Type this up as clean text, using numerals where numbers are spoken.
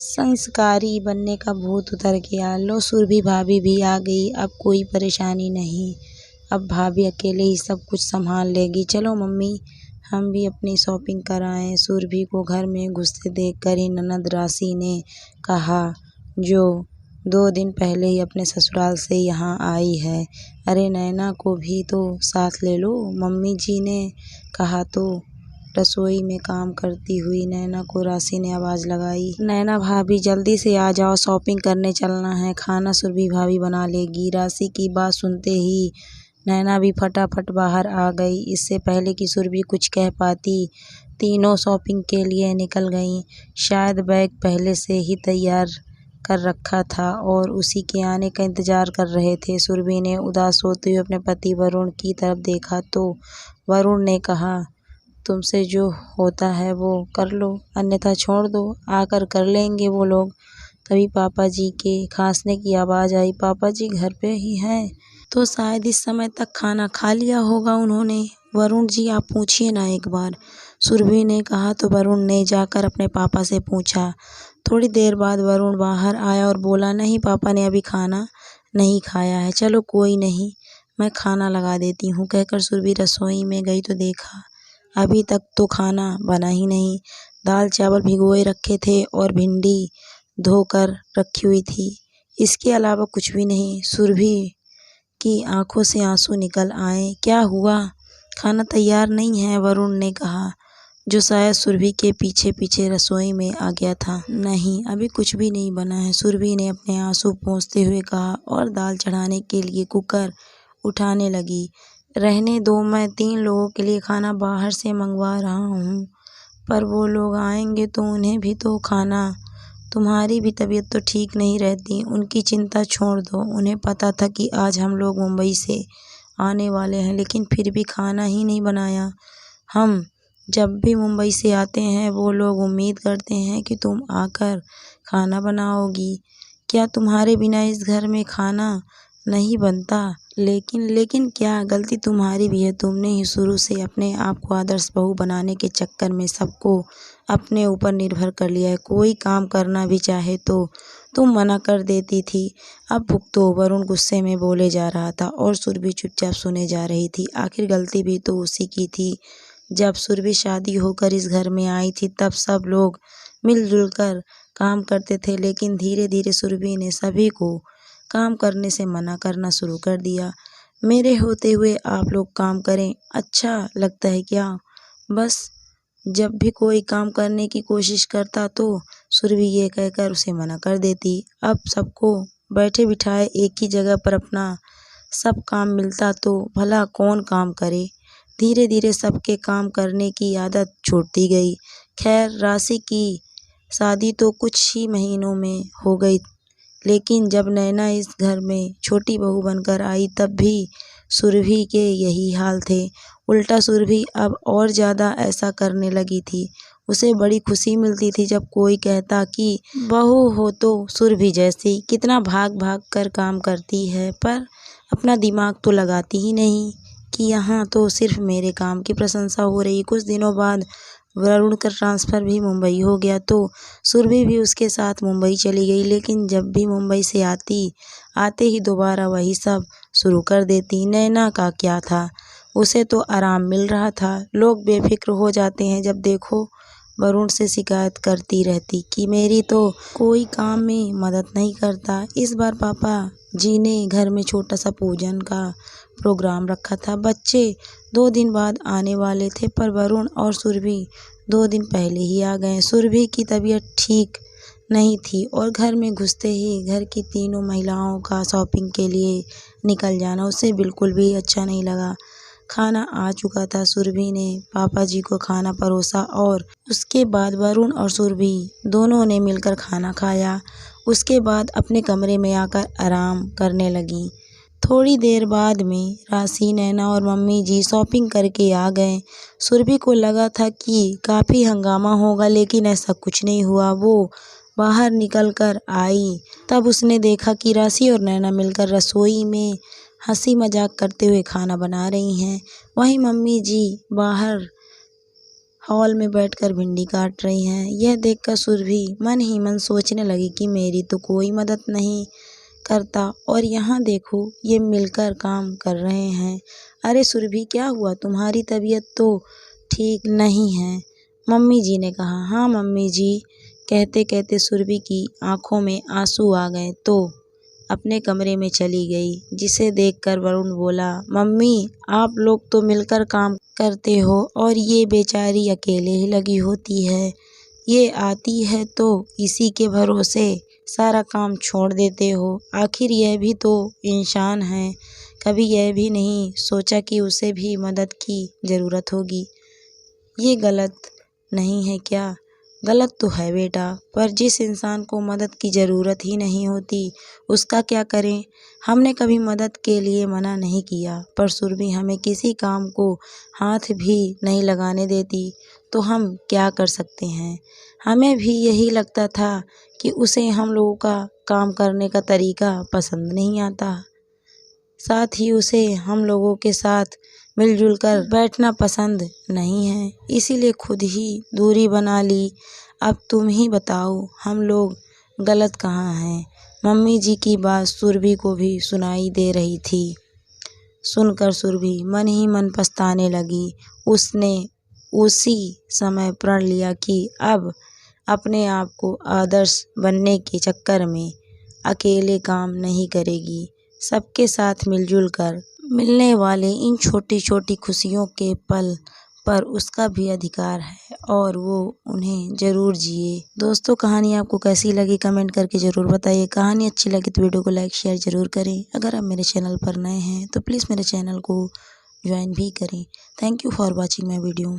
संस्कारी बनने का भूत उतर गया। लो सुरभि भाभी भी आ गई। अब कोई परेशानी नहीं। अब भाभी अकेले ही सब कुछ संभाल लेगी। चलो मम्मी, हम भी अपनी शॉपिंग कर आएं। सुरभि को घर में घुसते देखकर ही ननद राशि ने कहा, जो 2 दिन पहले ही अपने ससुराल से यहाँ आई है, अरे नैना को भी तो साथ ले लो। मम्मी जी ने कहा तो रसोई में काम करती हुई नैना को राशि ने आवाज़ लगाई, नैना भाभी जल्दी से आ जाओ, शॉपिंग करने चलना है। खाना सुरभि भाभी बना लेगी। राशि की बात सुनते ही नैना भी फटाफट बाहर आ गई। इससे पहले कि सुरभि कुछ कह पाती, तीनों शॉपिंग के लिए निकल गईं। शायद बैग पहले से ही तैयार कर रखा था और उसी के आने का इंतजार कर रहे थे। सुरभि ने उदास होते हुए अपने पति वरुण की तरफ देखा तो वरुण ने कहा, तुमसे जो होता है वो कर लो, अन्यथा छोड़ दो, आकर कर लेंगे वो लोग। तभी पापा जी के खांसने की आवाज़ आई। पापा जी घर पे ही हैं? तो शायद इस समय तक खाना खा लिया होगा उन्होंने। वरुण जी आप पूछिए ना एक बार, सुरभि ने कहा तो वरुण ने जाकर अपने पापा से पूछा। थोड़ी देर बाद वरुण बाहर आया और बोला, नहीं पापा ने अभी खाना नहीं खाया है। चलो कोई नहीं, मैं खाना लगा देती हूँ। कहकर सुरभि रसोई में गई तो देखा अभी तक तो खाना बना ही नहीं। दाल चावल भिगोए रखे थे और भिंडी धोकर रखी हुई थी, इसके अलावा कुछ भी नहीं। सुरभि की आंखों से आंसू निकल आए। क्या हुआ, खाना तैयार नहीं है? वरुण ने कहा, जो शायद सुरभि के पीछे पीछे रसोई में आ गया था। नहीं, अभी कुछ भी नहीं बना है, सुरभि ने अपने आंसू पोंछते हुए कहा और दाल चढ़ाने के लिए कुकर उठाने लगी। रहने दो, मैं 3 लोगों के लिए खाना बाहर से मंगवा रहा हूँ, पर वो लोग आएंगे तो उन्हें भी तो खाना। तुम्हारी भी तबीयत तो ठीक नहीं रहती, उनकी चिंता छोड़ दो। उन्हें पता था कि आज हम लोग मुंबई से आने वाले हैं, लेकिन फिर भी खाना ही नहीं बनाया। हम जब भी मुंबई से आते हैं वो लोग उम्मीद करते हैं कि तुम आकर खाना बनाओगी। क्या तुम्हारे बिना इस घर में खाना नहीं बनता? लेकिन क्या गलती तुम्हारी भी है? तुमने ही शुरू से अपने आप को आदर्श बहू बनाने के चक्कर में सबको अपने ऊपर निर्भर कर लिया है। कोई काम करना भी चाहे तो तुम मना कर देती थी। अब भुगतो। वरुण गुस्से में बोले जा रहा था और सुरभि चुपचाप सुने जा रही थी। आखिर गलती भी तो उसी की थी। जब सुरभि शादी होकर इस घर में आई थी तब सब लोग मिलजुल कर काम करते थे, लेकिन धीरे धीरे सुरभि ने सभी को काम करने से मना करना शुरू कर दिया। मेरे होते हुए आप लोग काम करें, अच्छा लगता है क्या? बस जब भी कोई काम करने की कोशिश करता तो सुरभि ये कहकर उसे मना कर देती। अब सबको बैठे बिठाए एक ही जगह पर अपना सब काम मिलता तो भला कौन काम करे। धीरे धीरे सबके काम करने की आदत छूटती गई। खैर, राशि की शादी तो कुछ ही महीनों में हो गई, लेकिन जब नैना इस घर में छोटी बहू बनकर आई तब भी सुरभि के यही हाल थे। उल्टा सुरभि अब और ज़्यादा ऐसा करने लगी थी। उसे बड़ी खुशी मिलती थी जब कोई कहता कि बहू हो तो सुरभि जैसी, कितना भाग भाग कर काम करती है, पर अपना दिमाग तो लगाती ही नहीं कि यहाँ तो सिर्फ मेरे काम की प्रशंसा हो रही। कुछ दिनों बाद वरुण का ट्रांसफ़र भी मुंबई हो गया तो सुरभि भी उसके साथ मुंबई चली गई। लेकिन जब भी मुंबई से आते ही दोबारा वही सब शुरू कर देती। नैना का क्या था, उसे तो आराम मिल रहा था। लोग बेफिक्र हो जाते हैं जब देखो वरुण से शिकायत करती रहती कि मेरी तो कोई काम में मदद नहीं करता। इस बार पापा जी ने घर में छोटा सा पूजन का प्रोग्राम रखा था। बच्चे 2 दिन बाद आने वाले थे, पर वरुण और सुरभि 2 दिन पहले ही आ गए। सुरभि की तबीयत ठीक नहीं थी और घर में घुसते ही घर की तीनों महिलाओं का शॉपिंग के लिए निकल जाना उसे बिल्कुल भी अच्छा नहीं लगा। खाना आ चुका था। सुरभि ने पापा जी को खाना परोसा और उसके बाद वरुण और सुरभि दोनों ने मिलकर खाना खाया। उसके बाद अपने कमरे में आकर आराम करने लगी। थोड़ी देर बाद में राशि, नैना और मम्मी जी शॉपिंग करके आ गए। सुरभि को लगा था कि काफ़ी हंगामा होगा, लेकिन ऐसा कुछ नहीं हुआ। वो बाहर निकल कर आई तब उसने देखा कि राशि और नैना मिलकर रसोई में हंसी मजाक करते हुए खाना बना रही हैं। वहीं मम्मी जी बाहर हॉल में बैठकर भिंडी काट रही हैं। यह देखकर सुरभि मन ही मन सोचने लगी कि मेरी तो कोई मदद नहीं करता और यहाँ देखो ये मिलकर काम कर रहे हैं। अरे सुरभि क्या हुआ, तुम्हारी तबीयत तो ठीक नहीं है? मम्मी जी ने कहा। हाँ मम्मी जी, कहते कहते सुरभि की आंखों में आंसू आ गए तो अपने कमरे में चली गई, जिसे देखकर वरुण बोला, मम्मी आप लोग तो मिलकर काम करते हो और ये बेचारी अकेले ही लगी होती है। ये आती है तो इसी के भरोसे सारा काम छोड़ देते हो। आखिर यह भी तो इंसान है, कभी यह भी नहीं सोचा कि उसे भी मदद की ज़रूरत होगी। ये गलत नहीं है क्या? गलत तो है बेटा, पर जिस इंसान को मदद की ज़रूरत ही नहीं होती उसका क्या करें? हमने कभी मदद के लिए मना नहीं किया, पर सुरभि हमें किसी काम को हाथ भी नहीं लगाने देती, तो हम क्या कर सकते हैं? हमें भी यही लगता था कि उसे हम लोगों का काम करने का तरीका पसंद नहीं आता, साथ ही उसे हम लोगों के साथ मिलजुल कर बैठना पसंद नहीं है, इसीलिए खुद ही दूरी बना ली। अब तुम ही बताओ हम लोग गलत कहाँ हैं? मम्मी जी की बात सुरभि को भी सुनाई दे रही थी। सुनकर सुरभि मन ही मन पछताने लगी। उसने उसी समय प्रण लिया कि अब अपने आप को आदर्श बनने के चक्कर में अकेले काम नहीं करेगी। सबके साथ मिलजुल कर मिलने वाले इन छोटी छोटी खुशियों के पल पर उसका भी अधिकार है और वो उन्हें ज़रूर जिए। दोस्तों कहानी आपको कैसी लगी कमेंट करके ज़रूर बताइए। कहानी अच्छी लगी तो वीडियो को लाइक शेयर ज़रूर करें। अगर आप मेरे चैनल पर नए हैं तो प्लीज़ मेरे चैनल को ज्वाइन भी करें। Thank you for watching my video.